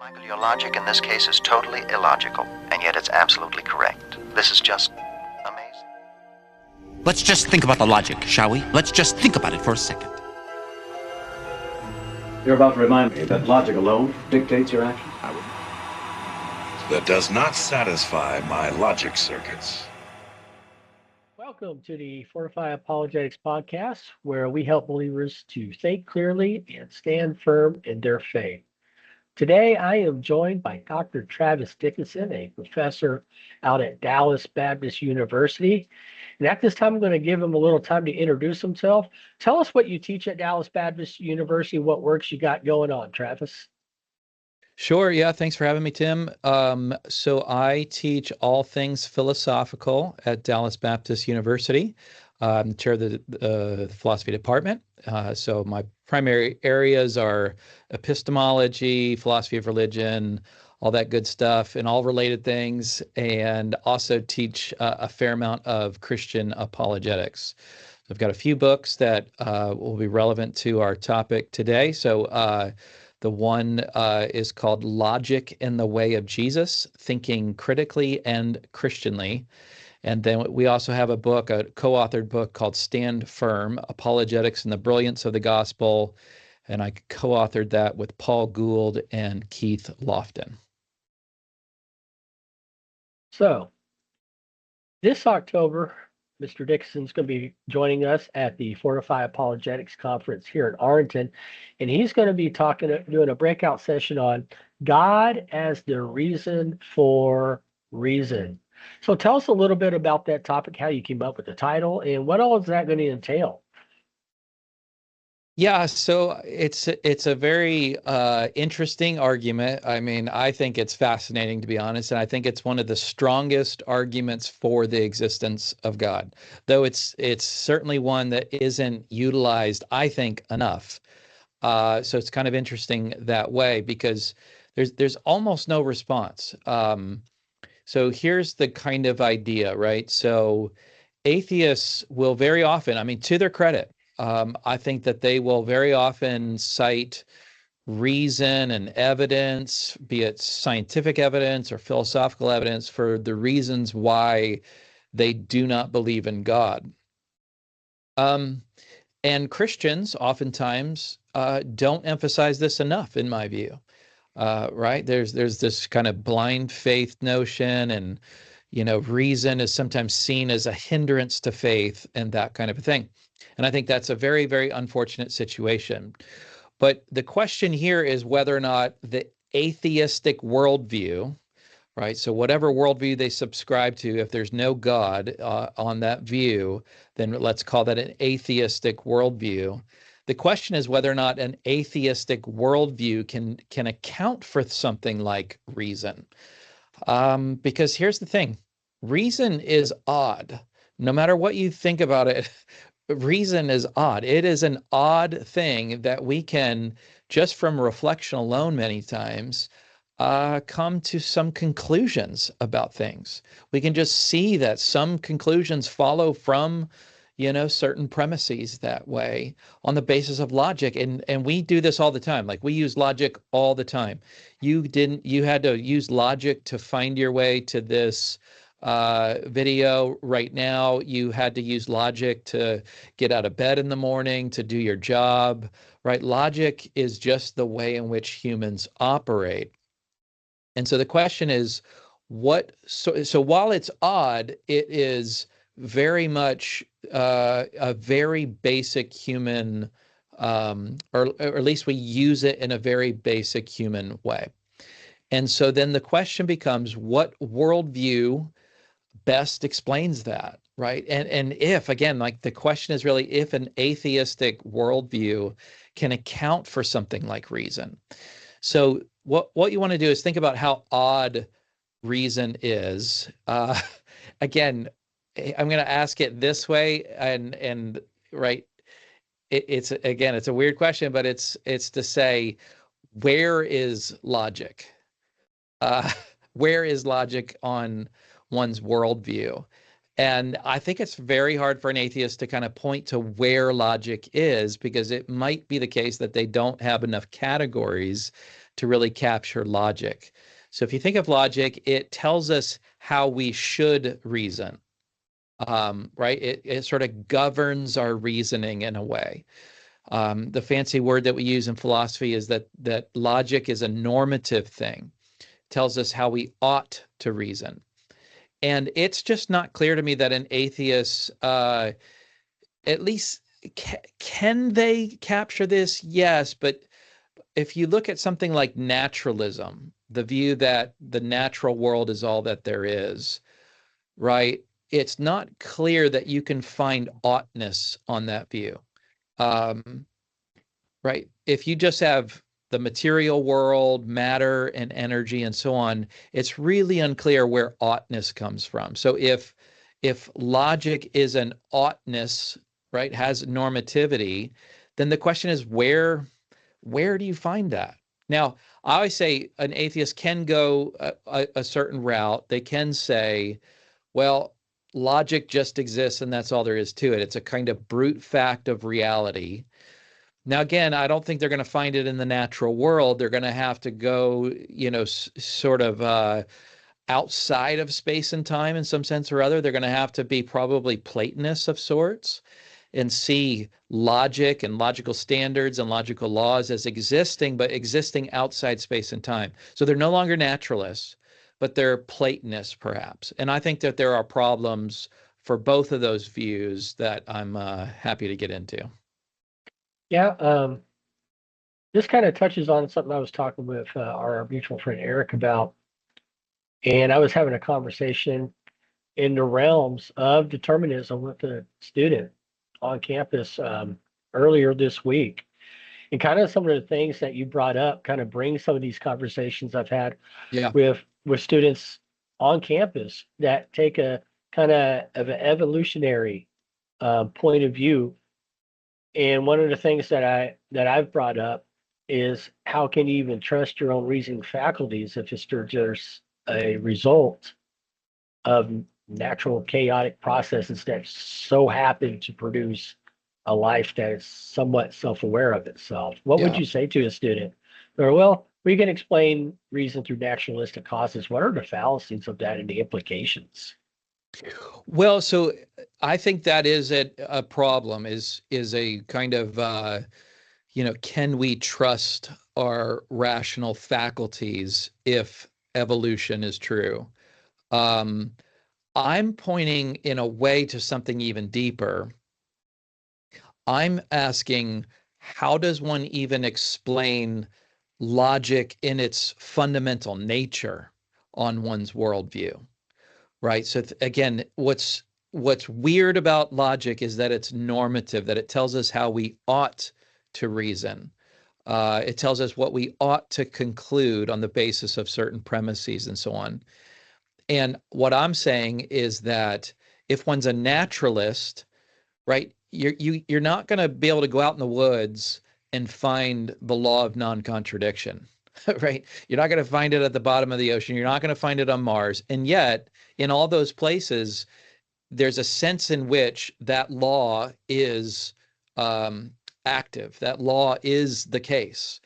Michael, your logic in this case is totally illogical, and yet it's absolutely correct. This is just amazing. Let's just think about the logic, shall we? Let's just think about it for a second. You're about to remind me that logic alone dictates your actions. That does not satisfy my logic circuits. Welcome to the Fortify Apologetics podcast, where we help believers to think clearly and stand firm in their faith. Today, I am joined by Dr. Travis Dickinson, a professor out at Dallas Baptist University. And at this time, I'm going to give him a little time to introduce himself. Tell us what you teach at Dallas Baptist University, what works you got going on, Travis. Sure. Yeah. Thanks for having me, Tim. So I teach all things philosophical at Dallas Baptist University. I'm chair of the philosophy department. So my primary areas are epistemology, philosophy of religion, all that good stuff, and all related things, and also teach a fair amount of Christian apologetics. I've got a few books that will be relevant to our topic today. So the one is called Logic in the Way of Jesus, Thinking Critically and Christianly. And then we also have a book, a co-authored book called Stand Firm, Apologetics and the Brilliance of the Gospel. And I co-authored that with Paul Gould and Keith Lofton. So this October, Mr. Dickinson is going to be joining us at the Fortify Apologetics Conference here in Arlington. And he's going to be doing a breakout session on God as the reason for reason. So tell us a little bit about that topic, how you came up with the title, and what all is that going to entail? Yeah, so it's a very interesting argument. I mean, I think it's fascinating, to be honest, and I think it's one of the strongest arguments for the existence of God, though it's certainly one that isn't utilized, I think, enough. So it's kind of interesting that way because there's almost no response. So here's the kind of idea, right? So atheists will very often, I mean, to their credit, I think that they will very often cite reason and evidence, be it scientific evidence or philosophical evidence, for the reasons why they do not believe in God. And Christians oftentimes don't emphasize this enough, in my view. Right? There's this kind of blind faith notion, and reason is sometimes seen as a hindrance to faith and that kind of a thing. And I think that's a very, very unfortunate situation. But the question here is whether or not the atheistic worldview, right? So whatever worldview they subscribe to, if there's no God on that view, then let's call that an atheistic worldview. The question is whether or not an atheistic worldview can account for something like reason. Because here's the thing, reason is odd. No matter what you think about it, reason is odd. It is an odd thing that we can, just from reflection alone many times, come to some conclusions about things. We can just see that some conclusions follow from certain premises that way on the basis of logic. And we do this all the time. Like, we use logic all the time. You had to use logic to find your way to this video right now. You had to use logic to get out of bed in the morning, to do your job, right? Logic is just the way in which humans operate. And so the question is, so while it's odd, it is very much a very basic human, or at least we use it in a very basic human way. And so then the question becomes, what worldview best explains that, right? And if, again, like, the question is really if an atheistic worldview can account for something like reason. So what you want to do is think about how odd reason is. Again, I'm going to ask it this way, and right, it's a weird question, but it's to say, where is logic? Where is logic on one's worldview? And I think it's very hard for an atheist to kind of point to where logic is, because it might be the case that they don't have enough categories to really capture logic. So if you think of logic, it tells us how we should reason, right? It sort of governs our reasoning in a way. The fancy word that we use in philosophy is that logic is a normative thing, tells us how we ought to reason. And it's just not clear to me that an atheist, at least, can they capture this? Yes, but if you look at something like naturalism, the view that the natural world is all that there is, right? It's not clear that you can find oughtness on that view. Right? If you just have the material world, matter and energy and so on, it's really unclear where oughtness comes from. So if logic is an oughtness, right, has normativity, then the question is where do you find that? Now, I always say an atheist can go a certain route. They can say, well, logic just exists and that's all there is to it. It's a kind of brute fact of reality. Now, again, I don't think they're going to find it in the natural world. They're going to have to go, sort of outside of space and time in some sense or other. They're going to have to be probably Platonists of sorts and see logic and logical standards and logical laws as existing, but existing outside space and time. So they're no longer naturalists, but they're Platonists perhaps. And I think that there are problems for both of those views that I'm happy to get into. Yeah, this kind of touches on something I was talking with our mutual friend Eric about, and I was having a conversation in the realms of determinism with a student on campus earlier this week. And kind of some of the things that you brought up kind of bring some of these conversations I've had with students on campus that take a kind of an evolutionary point of view. And one of the things that I've brought up is how can you even trust your own reasoning faculties if it's just a result of natural chaotic processes that so happen to produce a life that is somewhat self-aware of itself? What would you say to a student? Or, well, we can explain reason through naturalistic causes. What are the fallacies of that and the implications? Well, so I think that is a problem, is a kind of, can we trust our rational faculties if evolution is true? I'm pointing in a way to something even deeper. I'm asking, how does one even explain logic in its fundamental nature on one's worldview? Right. So again, what's weird about logic is that it's normative, that it tells us how we ought to reason. It tells us what we ought to conclude on the basis of certain premises and so on. And what I'm saying is that if one's a naturalist, right, you're not going to be able to go out in the woods and find the law of non-contradiction. Right? You're not going to find it at the bottom of the ocean. You're not going to find it on Mars. And yet, in all those places, there's a sense in which that law is active. That law is the case.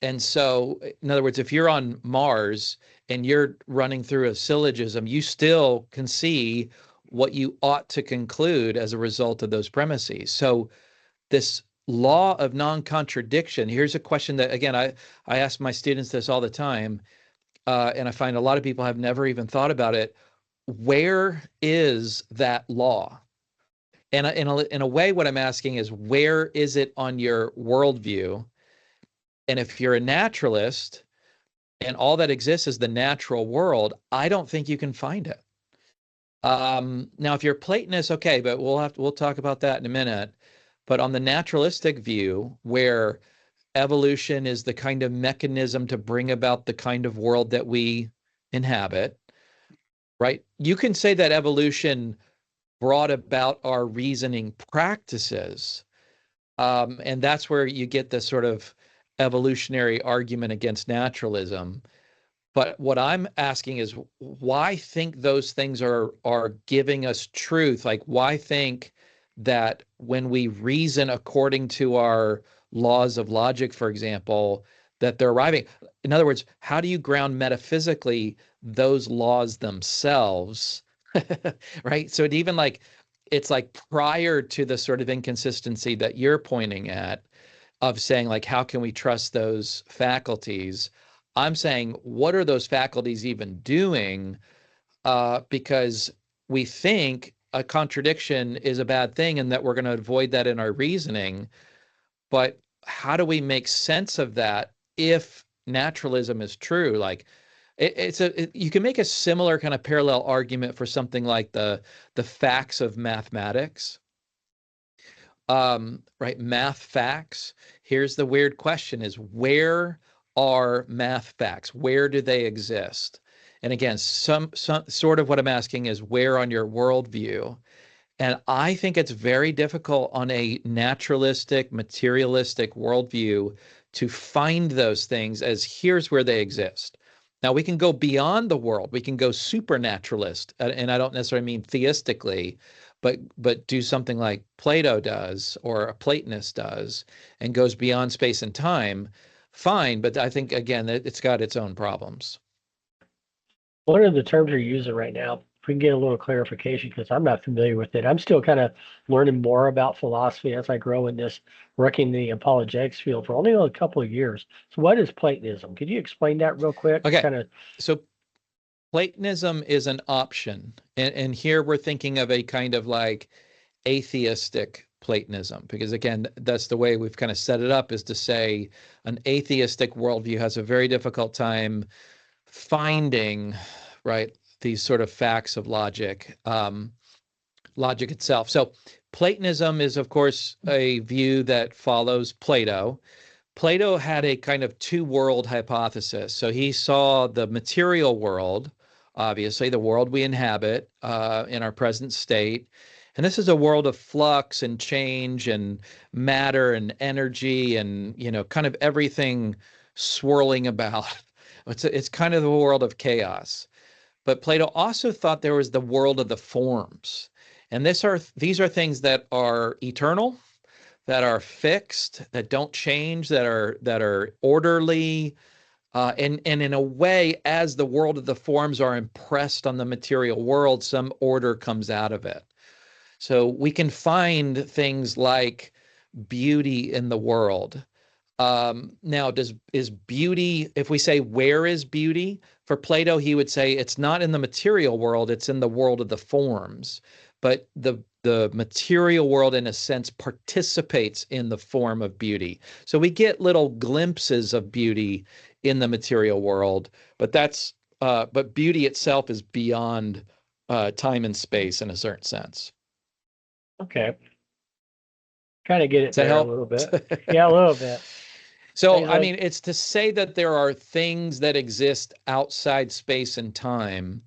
And so, in other words, if you're on Mars and you're running through a syllogism, you still can see what you ought to conclude as a result of those premises. So this law of non-contradiction, here's a question that, again, I ask my students this all the time, and I find a lot of people have never even thought about it. Where is that law? And in a way, what I'm asking is, where is it on your worldview? And if you're a naturalist and all that exists is the natural world, I don't think you can find it. Now, if you're Platonist, okay, but we'll talk about that in a minute. But on the naturalistic view, where evolution is the kind of mechanism to bring about the kind of world that we inhabit, right? You can say that evolution brought about our reasoning practices. And that's where you get this sort of evolutionary argument against naturalism. But what I'm asking is, why think those things are giving us truth? Like, why think that when we reason according to our laws of logic, for example, that they're arriving. In other words, how do you ground metaphysically those laws themselves? Right? So it even like it's like prior to the sort of inconsistency that you're pointing at of saying like how can we trust those faculties? I'm saying what are those faculties even doing? Because we think a contradiction is a bad thing and that we're going to avoid that in our reasoning. But how do we make sense of that if naturalism is true? Like you can make a similar kind of parallel argument for something like the facts of mathematics. Right, math facts. Here's the weird question: is where are math facts? Where do they exist? And again, some sort of what I'm asking is where on your worldview? And I think it's very difficult on a naturalistic, materialistic worldview to find those things as here's where they exist. Now, we can go beyond the world. We can go supernaturalist, and I don't necessarily mean theistically, but do something like Plato does or a Platonist does and goes beyond space and time. Fine, but I think, again, it's got its own problems. What are the terms you're using right now? If we can get a little clarification, because I'm not familiar with it. I'm still kind of learning more about philosophy as I grow in this, working in the apologetics field for only a couple of years. So what is Platonism? Could you explain that real quick? Okay. Kind of. So Platonism is an option. And here we're thinking of a kind of like atheistic Platonism, because again, that's the way we've kind of set it up, is to say an atheistic worldview has a very difficult time finding, right, these sort of facts of logic, logic itself. So Platonism is, of course, a view that follows Plato. Plato had a kind of two-world hypothesis. So he saw the material world, obviously, the world we inhabit in our present state. And this is a world of flux and change and matter and energy and, you know, kind of everything swirling about. It's kind of the world of chaos. But Plato also thought there was the world of the forms. And these are things that are eternal, that are fixed, that don't change, that are orderly, and in a way, as the world of the forms are impressed on the material world, some order comes out of it. So we can find things like beauty in the world. Now, is beauty, if we say where is beauty, for Plato, he would say it's not in the material world, it's in the world of the forms. But the material world, in a sense, participates in the form of beauty. So we get little glimpses of beauty in the material world, but but beauty itself is beyond time and space in a certain sense. Okay. Kind of get it Does that there help? a little bit. Yeah, a little bit. So, I mean, it's to say that there are things that exist outside space and time,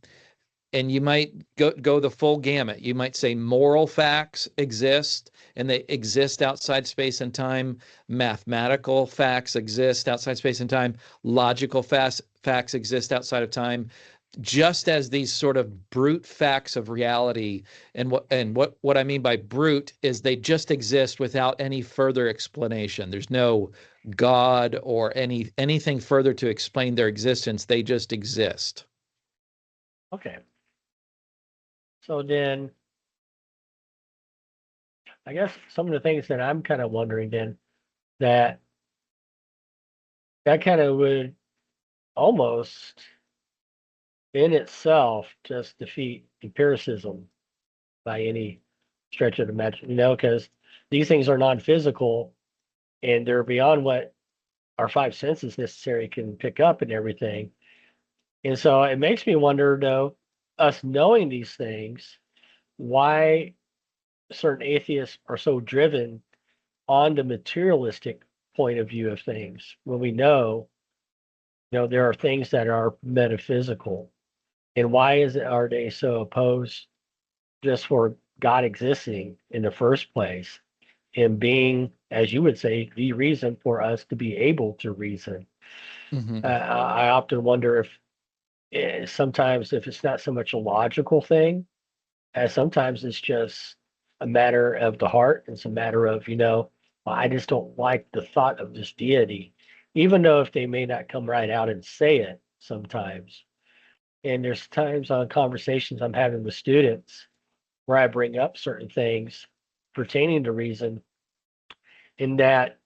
and you might go the full gamut. You might say moral facts exist, and they exist outside space and time. Mathematical facts exist outside space and time. Logical facts exist outside of time. Just as these sort of brute facts of reality, and what I mean by brute is they just exist without any further explanation. There's no God or anything further to explain their existence. They just exist. Okay. So then, I guess some of the things that I'm kind of wondering then, that kind of would almost in itself just defeat empiricism by any stretch of the imagination, because these things are non-physical and they're beyond what our five senses necessarily can pick up and everything. And so it makes me wonder, though, us knowing these things, why certain atheists are so driven on the materialistic point of view of things when we know, there are things that are metaphysical. And why are they so opposed just for God existing in the first place and being, as you would say, the reason for us to be able to reason? Mm-hmm. I often wonder if sometimes if it's not so much a logical thing, as sometimes it's just a matter of the heart. It's a matter of, well, I just don't like the thought of this deity even though if they may not come right out and say it sometimes. And there's times on conversations I'm having with students where I bring up certain things pertaining to reason in that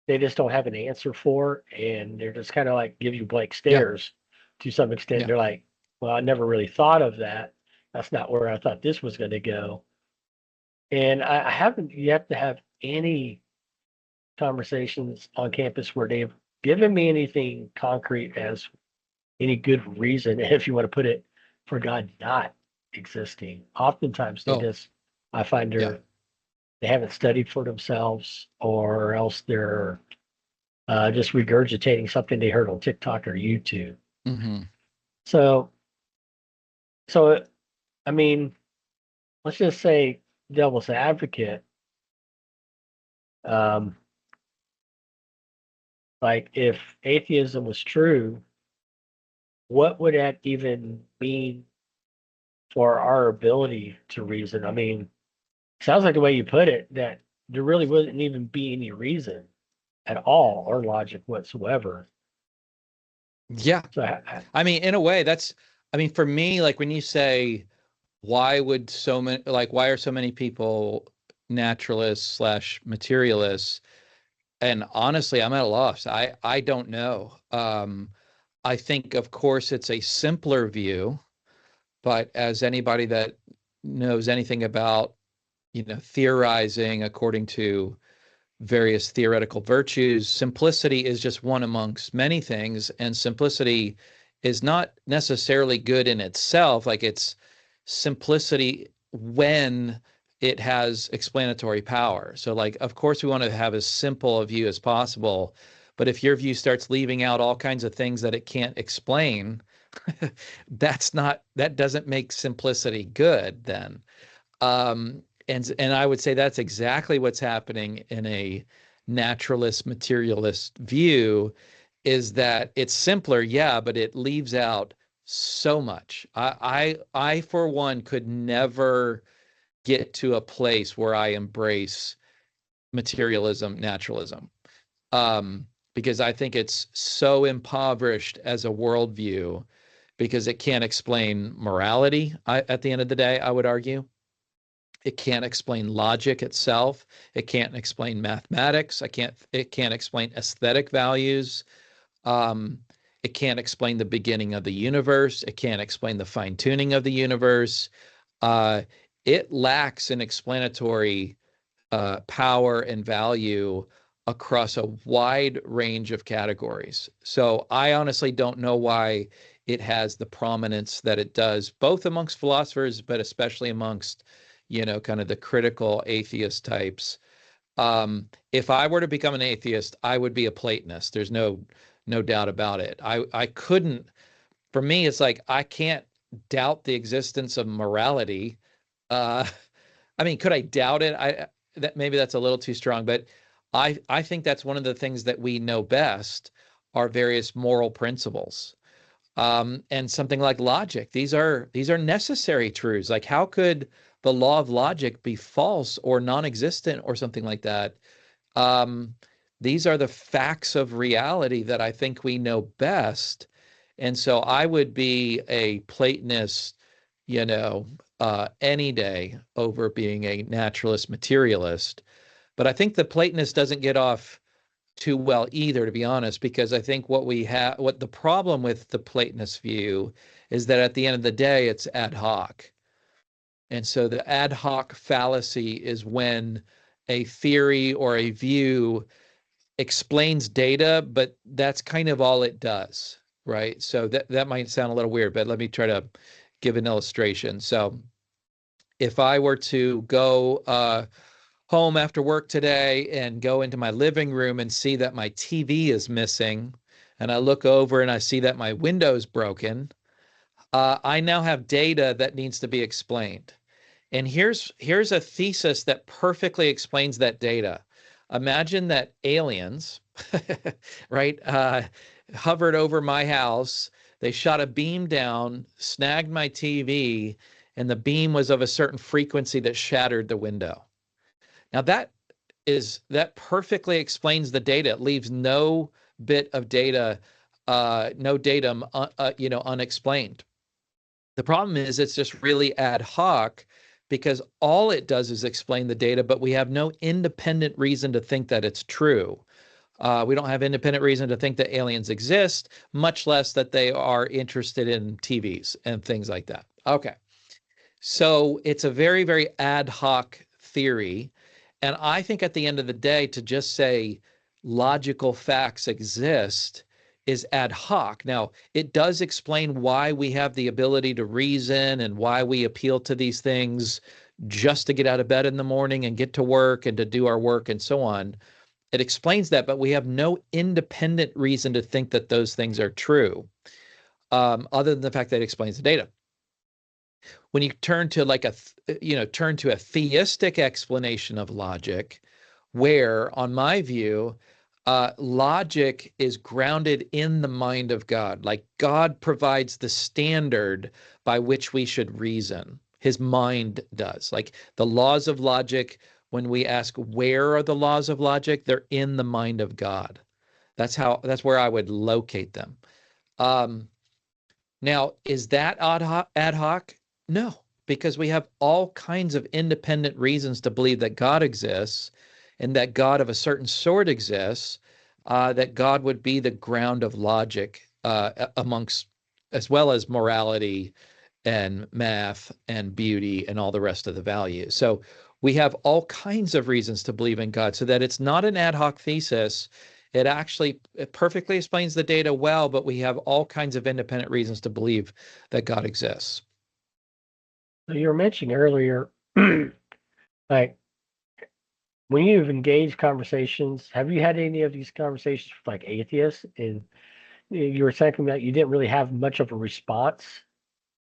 they just don't have an answer for, and they're just kind of like give you blank Yeah. stares to some extent. Yeah. They're like, well, I never really thought of that. That's not where I thought this was going to go. And I haven't yet to have any conversations on campus where they've given me anything concrete as any good reason, if you want to put it, for God not existing. Oftentimes they Oh, just, I find yeah. they haven't studied for themselves, or else they're just regurgitating something they heard on TikTok or YouTube. Hmm. So, so I mean, let's just say devil's advocate. Um, like if atheism was true, what would that even mean for our ability to reason? I mean, sounds like the way you put it, that there really wouldn't even be any reason at all or logic whatsoever. Yeah. So, I mean, in a way, I mean, for me, like when you say, why would so many, like, why are so many people naturalists slash materialists? And honestly, I'm at a loss. I don't know. I think, of course, it's a simpler view, but as anybody that knows anything about, theorizing according to various theoretical virtues, simplicity is just one amongst many things, and simplicity is not necessarily good in itself. Like it's simplicity when it has explanatory power. So like, of course, we want to have as simple a view as possible, but if your view starts leaving out all kinds of things that it can't explain, that doesn't make simplicity good then. And I would say that's exactly what's happening in a naturalist materialist view, is that it's simpler, yeah, but it leaves out so much. I for one could never get to a place where I embrace materialism, naturalism, because I think it's so impoverished as a worldview because it can't explain morality. At the end of the day, I would argue. It can't explain logic itself. It can't explain mathematics. It can't explain aesthetic values. Um, it can't explain the beginning of the universe. It can't explain the fine tuning of the universe. Uh, it lacks an explanatory power and value across a wide range of categories. So I honestly don't know why it has the prominence that it does, both amongst philosophers, but especially amongst, kind of the critical atheist types. If I were to become an atheist, I would be a Platonist. There's no doubt about it. I couldn't. For me, it's like I can't doubt the existence of morality. Uh, I mean, could I doubt it? Maybe that's a little too strong, but I think that's one of the things that we know best are various moral principles. And something like logic. These are necessary truths. Like how could the law of logic be false or non-existent or something like that? Um, these are the facts of reality that I think we know best. And so I would be a Platonist, any day over being a naturalist materialist. But I think the Platonist doesn't get off too well either, to be honest, because I think what the problem with the Platonist view is that at the end of the day, it's ad hoc. And so the ad hoc fallacy is when a theory or a view explains data, but that's kind of all it does, right? So that might sound a little weird, but let me try to give an illustration. So if I were to go home after work today and go into my living room and see that my TV is missing, and I look over and I see that my window's broken, I now have data that needs to be explained. And here's a thesis that perfectly explains that data. Imagine that aliens, right, hovered over my house. They shot a beam down, snagged my TV, and the beam was of a certain frequency that shattered the window. Now that perfectly explains the data. It leaves no bit of data, no datum, unexplained. The problem is it's just really ad hoc because all it does is explain the data, but we have no independent reason to think that it's true. We don't have independent reason to think that aliens exist, much less that they are interested in TVs and things like that. Okay. So it's a very, very ad hoc theory. And I think at the end of the day, to just say logical facts exist is ad hoc. Now, it does explain why we have the ability to reason and why we appeal to these things just to get out of bed in the morning and get to work and to do our work and so on. It explains that, but we have no independent reason to think that those things are true, other than the fact that it explains the data. When you turn to a theistic explanation of logic, where, on my view, logic is grounded in the mind of God. Like God provides the standard by which we should reason. His mind does. Like the laws of logic, when we ask where are the laws of logic, they're in the mind of God. That's where I would locate them. Now, is that ad hoc? No, because we have all kinds of independent reasons to believe that God exists and that God of a certain sort exists, that God would be the ground of logic amongst, as well as morality and math and beauty and all the rest of the values. So we have all kinds of reasons to believe in God, so that it's not an ad hoc thesis. It perfectly explains the data well, but we have all kinds of independent reasons to believe that God exists. So you were mentioning earlier, like when you've engaged conversations, have you had any of these conversations with like atheists? And you were talking about you didn't really have much of a response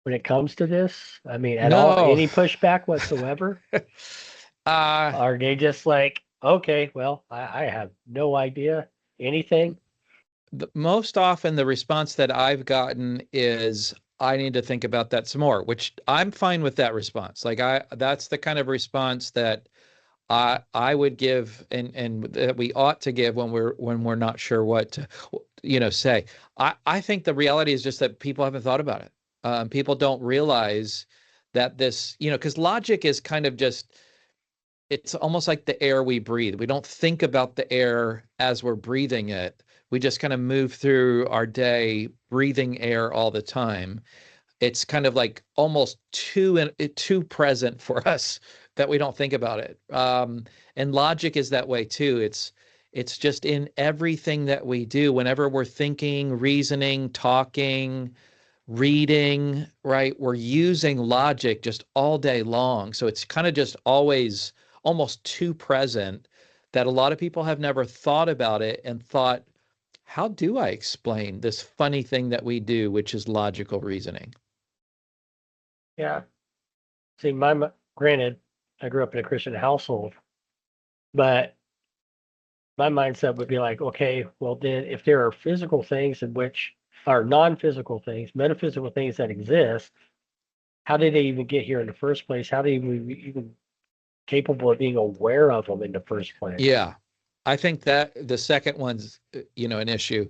when it comes to this. I mean, at all, No. any pushback whatsoever? Are they just like, okay, well, I have no idea anything? Most often the response that I've gotten is, I need to think about that some more, which I'm fine with that response. Like that's the kind of response that I would give and that we ought to give when we're not sure what to, say. I think the reality is just that people haven't thought about it. People don't realize that this, because logic is kind of just, it's almost like the air we breathe. We don't think about the air as we're breathing it. We just kind of move through our day breathing air all the time. It's kind of like almost too present for us that we don't think about it. And logic is that way too. It's just in everything that we do. Whenever we're thinking, reasoning, talking, reading, right? We're using logic just all day long. So it's kind of just always almost too present that a lot of people have never thought about it and thought, how do I explain this funny thing that we do, which is logical reasoning? Yeah. See, granted, I grew up in a Christian household, but my mindset would be like, okay, well then if there are physical things in which are non-physical things, metaphysical things that exist, how did they even get here in the first place? How did we even capable of being aware of them in the first place? Yeah. I think that the second one's, an issue.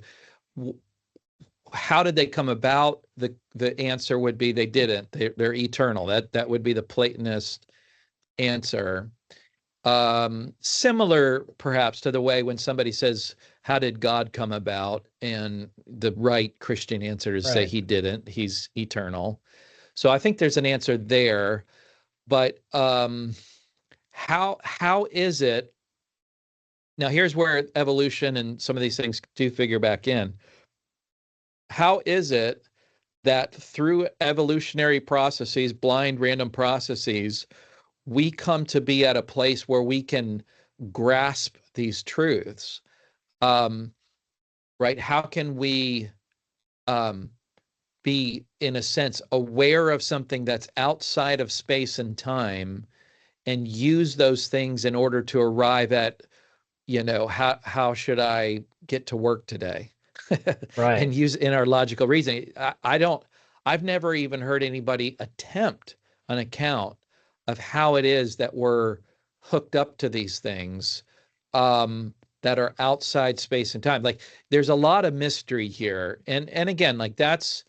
How did they come about? The answer would be they didn't. They're eternal. That would be the Platonist answer. Similar perhaps to the way when somebody says, how did God come about? And the right Christian answer is say he didn't. He's eternal. So I think there's an answer there. But how is it? Now, here's where evolution and some of these things do figure back in. How is it that through evolutionary processes, blind random processes, we come to be at a place where we can grasp these truths? Right? How can we be, in a sense, aware of something that's outside of space and time and use those things in order to arrive at, how should I get to work today? Right. And use in our logical reasoning. I've never even heard anybody attempt an account of how it is that we're hooked up to these things. that are outside space and time. Like there's a lot of mystery here. And again, like there's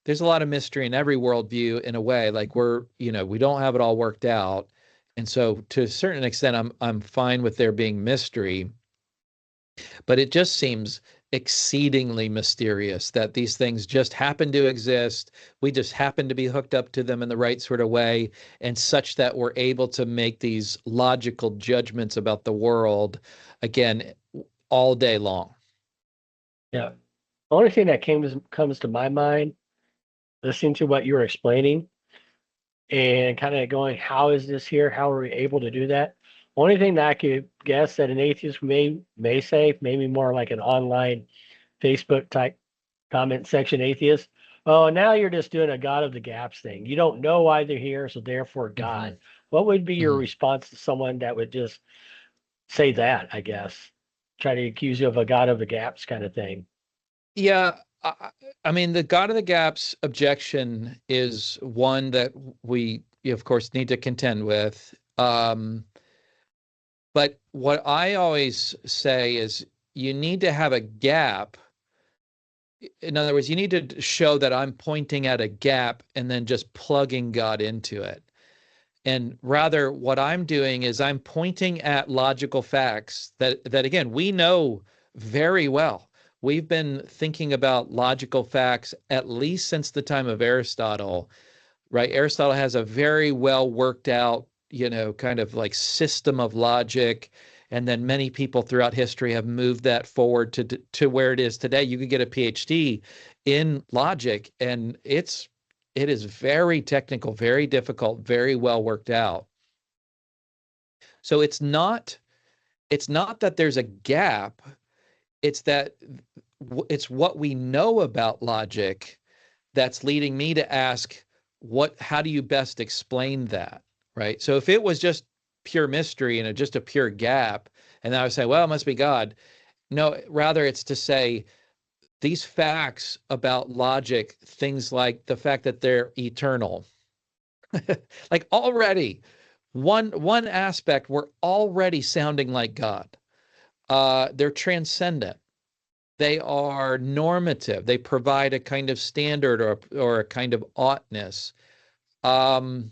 a lot of mystery in every worldview in a way. Like we don't have it all worked out. And so to a certain extent, I'm fine with there being mystery, but it just seems exceedingly mysterious that these things just happen to exist. We just happen to be hooked up to them in the right sort of way, and such that we're able to make these logical judgments about the world, again, all day long. Yeah. The only thing that comes to my mind, listening to what you were explaining and kind of going, how is this here? How are we able to do that? Only thing that I could guess that an atheist may say, maybe more like an online Facebook type comment section atheist. Oh, now you're just doing a God of the gaps thing. You don't know why they're here, so therefore God. Mm-hmm. What would be your Mm-hmm. response to someone that would just say that, I guess? Try to accuse you of a God of the gaps kind of thing. Yeah, I mean, the God of the gaps objection is one that we, of course, need to contend with. But what I always say is you need to have a gap. In other words, you need to show that I'm pointing at a gap and then just plugging God into it. And rather, what I'm doing is I'm pointing at logical facts that again, we know very well. We've been thinking about logical facts at least since the time of Aristotle, right? Aristotle has a very well worked out, kind of like system of logic. And then many people throughout history have moved that forward to where it is today. You could get a PhD in logic, and it is very technical, very difficult, very well worked out. So it's not that there's a gap. It's that it's what we know about logic that's leading me to ask, how do you best explain that, right? So if it was just pure mystery and just a pure gap, and I would say, well, it must be God. No, rather it's to say these facts about logic, things like the fact that they're eternal, like already one aspect, we're already sounding like God. They're transcendent. They are normative. They provide a kind of standard or a kind of oughtness, right?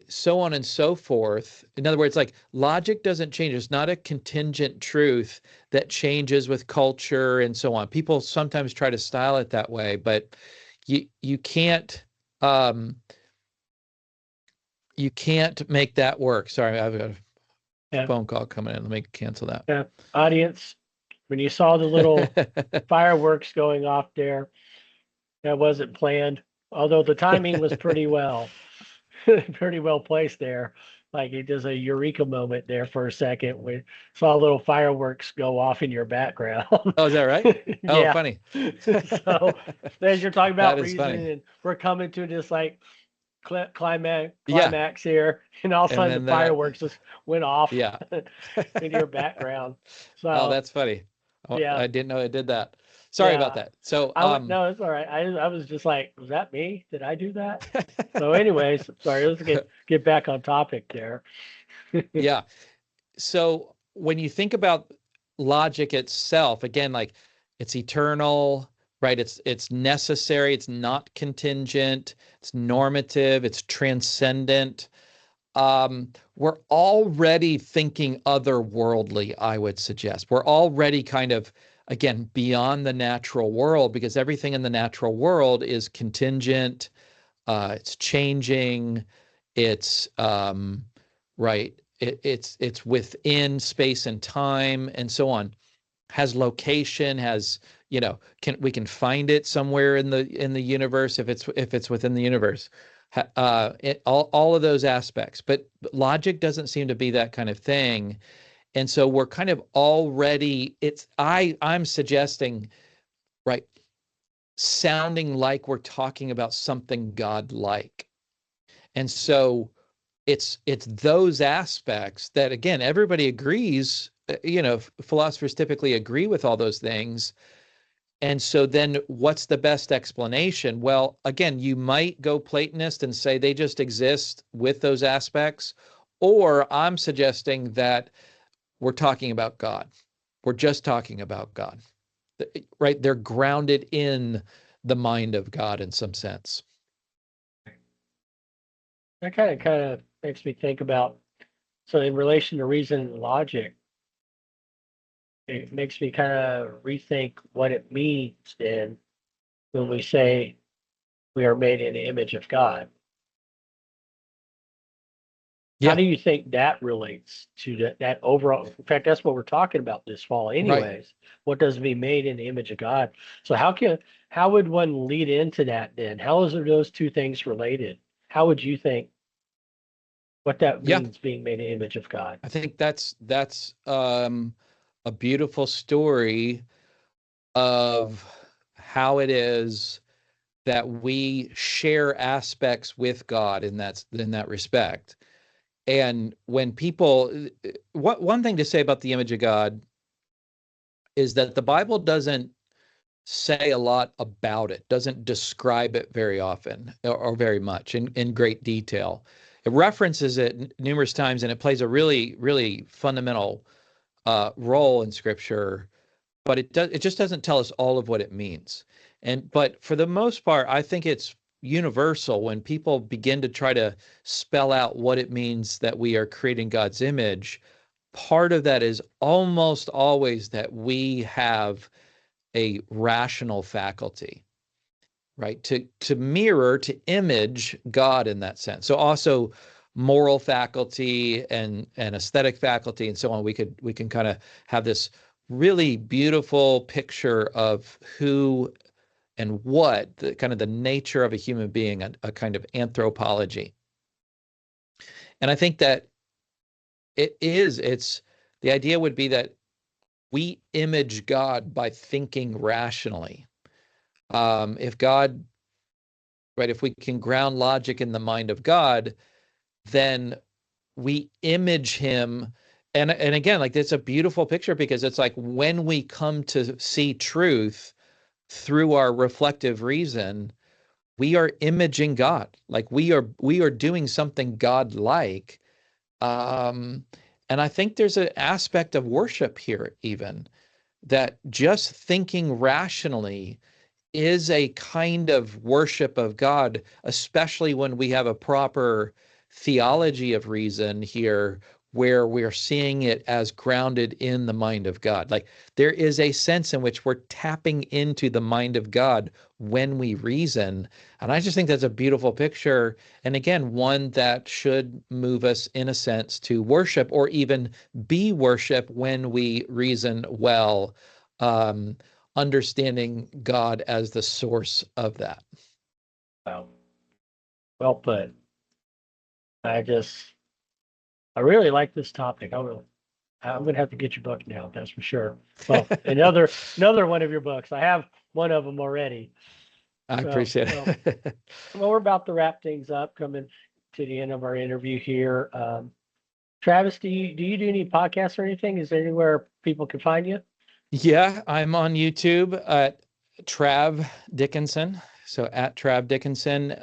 So on and so forth. In other words, like logic doesn't change. It's not a contingent truth that changes with culture and so on. People sometimes try to style it that way, but you can't make that work. Sorry, I've got a phone call coming in. Let me cancel that. Yeah. Audience, when you saw the little fireworks going off there, that wasn't planned, although the timing was pretty well placed there. Like it does a eureka moment there for a second. We saw little fireworks go off in your background. Oh, is that right? Oh, funny. So as you're talking about That is funny. reason, and we're coming to this like climax here, and all of a sudden the fireworks just went off in your background. So oh, that's funny. Oh, yeah, I didn't know it did that. Sorry about that. So no, it's all right. I was just like, was that me? Did I do that? So anyways, sorry, let's get back on topic there. Yeah. So when you think about logic itself, again, like it's eternal, right? It's necessary, it's not contingent, it's normative, it's transcendent. We're already thinking otherworldly, I would suggest. We're already kind of, again, beyond the natural world, because everything in the natural world is contingent, it's changing, it's right, it's within space and time and so on, has location, has, we can find it somewhere in the universe if it's within the universe. All of those aspects, but logic doesn't seem to be that kind of thing. And so we're kind of already, I'm suggesting, right, sounding like we're talking about something God-like. And so it's those aspects that, again, everybody agrees, philosophers typically agree with all those things. And so then what's the best explanation? Well, again, you might go Platonist and say they just exist with those aspects, or I'm suggesting that we're talking about God. We're just talking about God, right? They're grounded in the mind of God in some sense. That kind of makes me think about, so in relation to reason and logic, it makes me kind of rethink what it means then when we say we are made in the image of God. How Yeah, do you think that relates to that overall? In fact, that's what we're talking about this fall, right. anyways. What does it mean made in the image of God? So how would one lead into that then? How is those two things related? How would you think what that Yeah, means being made in the image of God? I think that's a beautiful story of how it is that we share aspects with God in that respect. And when people, one thing to say about the image of God is that the Bible doesn't say a lot about it, doesn't describe it very often or very much in great detail. It references it numerous times, and it plays a really, really fundamental role in Scripture, but it just doesn't tell us all of what it means. But for the most part, I think it's universal when people begin to try to spell out what it means that we are creating God's image. Part of that is almost always that we have a rational faculty, right? To mirror, to image God in that sense. So also moral faculty and aesthetic faculty and so on. We can kind of have this really beautiful picture of who and what the kind of the nature of a human being, a kind of anthropology. And I think that it's the idea would be that we image God by thinking rationally. If God, right, if we can ground logic in the mind of God, then we image him. And again, like it's a beautiful picture because it's like when we come to see truth through our reflective reason, we are imaging God. Like we are doing something God-like. And I think there's an aspect of worship here, even that just thinking rationally is a kind of worship of God, especially when we have a proper theology of reason here, where we're seeing it as grounded in the mind of God. Like there is a sense in which we're tapping into the mind of God when we reason. And I just think that's a beautiful picture. And again, one that should move us in a sense to worship or even be worship when we reason well. Understanding God as the source of that. Well, well put. I really like this topic. I'm going to have to get your book now. That's for sure. Well, another one of your books. I have one of them already. I So, appreciate well, it. well, we're about to wrap things up, coming to the end of our interview here. Travis, do you do any podcasts or anything? Is there anywhere people can find you? Yeah, I'm on YouTube at Trav Dickinson. So at Trav Dickinson.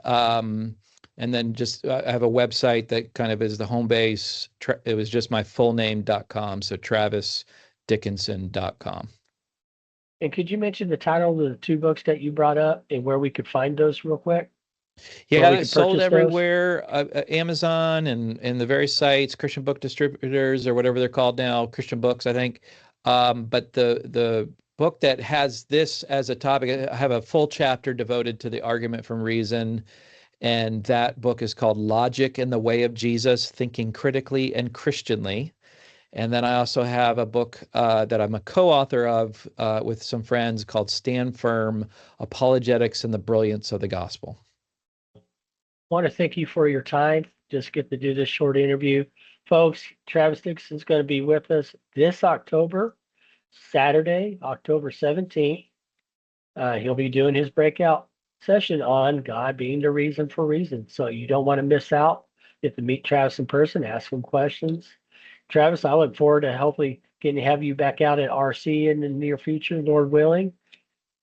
And then just I have a website that kind of is the home base. It was just my full name.com. So travisdickinson.com. And could you mention the title of the two books that you brought up and where we could find those real quick? Where Yeah, we it's could sold purchase those? everywhere, Amazon and the various sites, Christian book distributors or whatever they're called now, Christian books, I think. But the book that has this as a topic, I have a full chapter devoted to the argument from reason, and that book is called Logic in the Way of Jesus: Thinking Critically and Christianly. And then I also have a book that I'm a co-author of with some friends called Stand Firm: Apologetics and the Brilliance of the Gospel. Want to thank you for your time. Just get to do this short interview. Folks, Travis Dixon's going to be with us this October, Saturday, October 17th. He'll be doing his breakout session on God being the reason for reason. So you don't want to miss out. Get to meet Travis in person, ask him questions. Travis, I look forward to hopefully getting to have you back out at RC in the near future, Lord willing.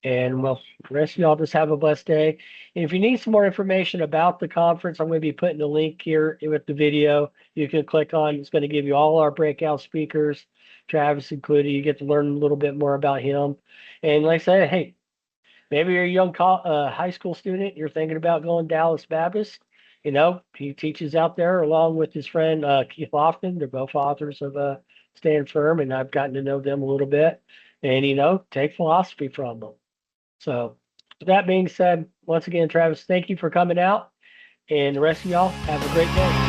And well, the rest of y'all just have a blessed day. And if you need some more information about the conference, I'm going to be putting the link here with the video. You can click on, it's going to give you all our breakout speakers Travis included. You get to learn a little bit more about him. And like I said, hey, maybe you're a young high school student. You're thinking about going Dallas Baptist. You know, he teaches out there along with his friend Keith Lofton. They're both authors of Stand Firm, and I've gotten to know them a little bit. And, you know, take philosophy from them. So, with that being said, once again, Travis, thank you for coming out. And the rest of y'all, have a great day.